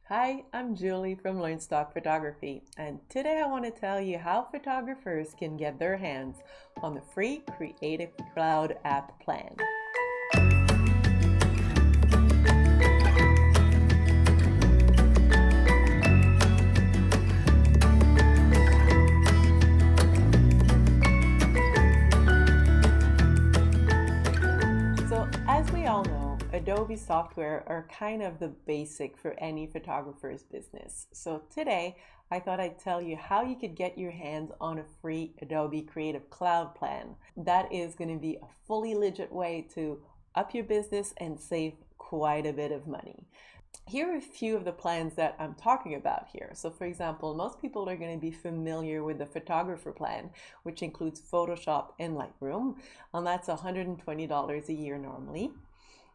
Hi, I'm Julie from Learn Stock Photography, and today I want to tell you how photographers can get their hands on the free Creative Cloud app plan. So, as we all know, Adobe software are kind of the basic for any photographer's business. So today, I thought I'd tell you how you could get your hands on a free Adobe Creative Cloud plan. That is going to be a fully legit way to up your business and save quite a bit of money. Here are a few of the plans that I'm talking about here. So for example, most people are going to be familiar with the photographer plan, which includes Photoshop and Lightroom, and that's $120 a year normally.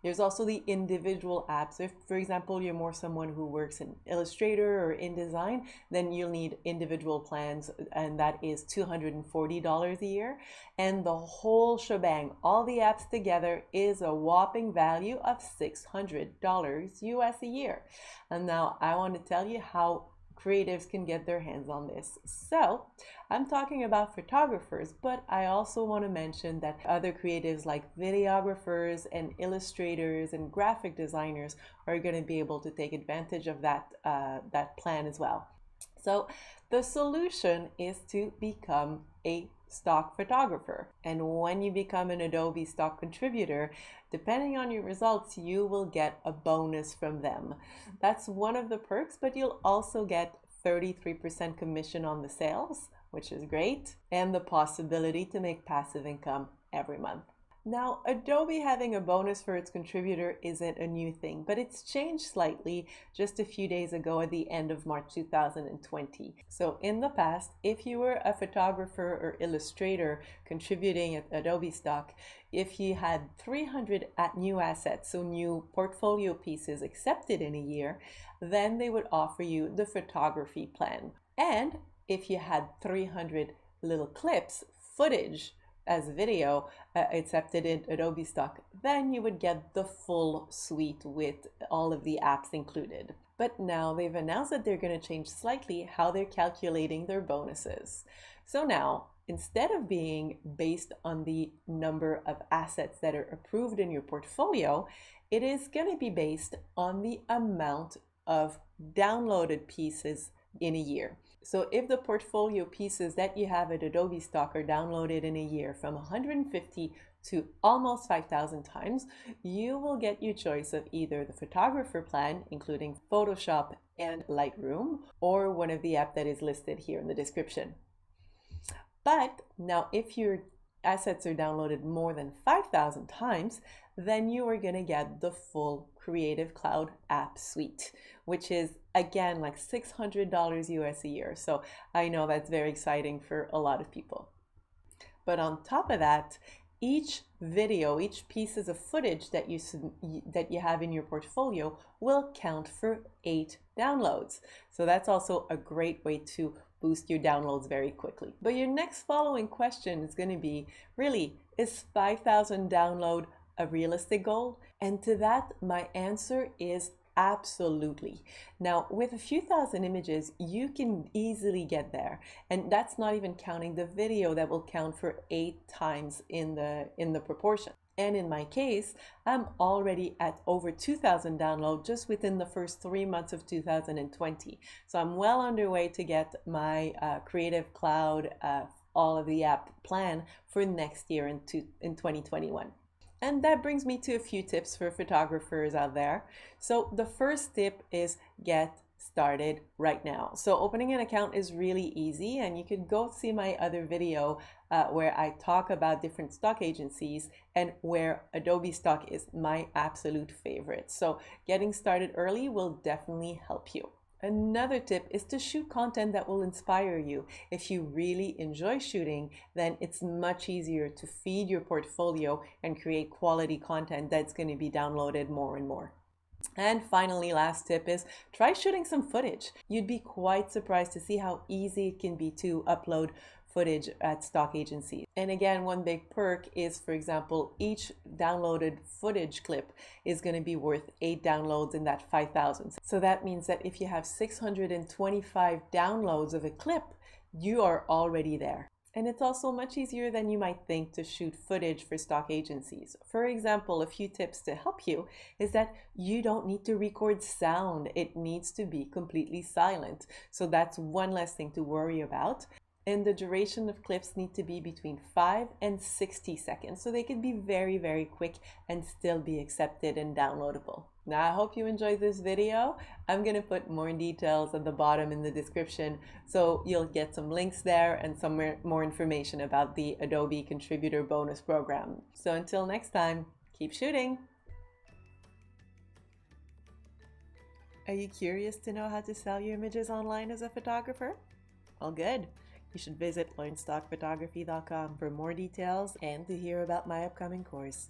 There's also the individual apps. If, for example, you're more someone who works in Illustrator or InDesign, then you'll need individual plans, and that is $240 a year. And the whole shebang, all the apps together, is a whopping value of $600 US a year. And now I want to tell you how creatives can get their hands on this. So I'm talking about photographers, but I also want to mention that other creatives like videographers and illustrators and graphic designers are going to be able to take advantage of that plan as well. So the solution is to become a stock photographer. And when you become an Adobe Stock Contributor, depending on your results, you will get a bonus from them. That's one of the perks, but you'll also get 33% commission on the sales, which is great, and the possibility to make passive income every month. Now, Adobe having a bonus for its contributor isn't a new thing, but it's changed slightly just a few days ago at the end of March 2020. So in the past, if you were a photographer or illustrator contributing at Adobe Stock, if you had 300 new assets, so new portfolio pieces accepted in a year, then they would offer you the photography plan. And if you had 300 little clips, footage, as video accepted in Adobe Stock, then you would get the full suite with all of the apps included. But now they've announced that they're going to change slightly how they're calculating their bonuses. So now, instead of being based on the number of assets that are approved in your portfolio, it is going to be based on the amount of downloaded pieces in a year. So if the portfolio pieces that you have at Adobe Stock are downloaded in a year from 150 to almost 5,000 times, you will get your choice of either the photographer plan, including Photoshop and Lightroom, or one of the apps that is listed here in the description. But now if your assets are downloaded more than 5,000 times, then you are going to get the full Creative Cloud app suite, which is again like $600 US a year. So I know that's very exciting for a lot of people. But on top of that, each video, each pieces of footage that you have in your portfolio will count for 8 downloads. So that's also a great way to boost your downloads very quickly. But your next following question is going to be, really, is 5,000 download a realistic goal? And to that, my answer is absolutely. Now, with a few thousand images, you can easily get there. And that's not even counting the video that will count for 8 times in the proportion. And in my case, I'm already at over 2,000 downloads just within the first 3 months of 2020. So I'm well underway to get my Creative Cloud, all of the app plan for next year in 2021. And that brings me to a few tips for photographers out there. So the first tip is get started right now. So opening an account is really easy, and you could go see my other video where I talk about different stock agencies and where Adobe Stock is my absolute favorite. So getting started early will definitely help you. Another tip is to shoot content that will inspire you. If you really enjoy shooting, then it's much easier to feed your portfolio and create quality content that's going to be downloaded more and more. And finally, last tip is try shooting some footage. You'd be quite surprised to see how easy it can be to upload footage at stock agencies. And again, one big perk is, for example, each downloaded footage clip is going to be worth 8 downloads in that 5,000. So that means that if you have 625 downloads of a clip, you are already there. And it's also much easier than you might think to shoot footage for stock agencies. For example, a few tips to help you is that you don't need to record sound. It needs to be completely silent. So that's one less thing to worry about. And the duration of clips need to be between 5 and 60 seconds. So they can be very, very quick and still be accepted and downloadable. Now, I hope you enjoyed this video. I'm going to put more details at the bottom in the description, so you'll get some links there and some more information about the Adobe Contributor Bonus program. So until next time, keep shooting. Are you curious to know how to sell your images online as a photographer? Well, good. You should visit learnstockphotography.com for more details and to hear about my upcoming course.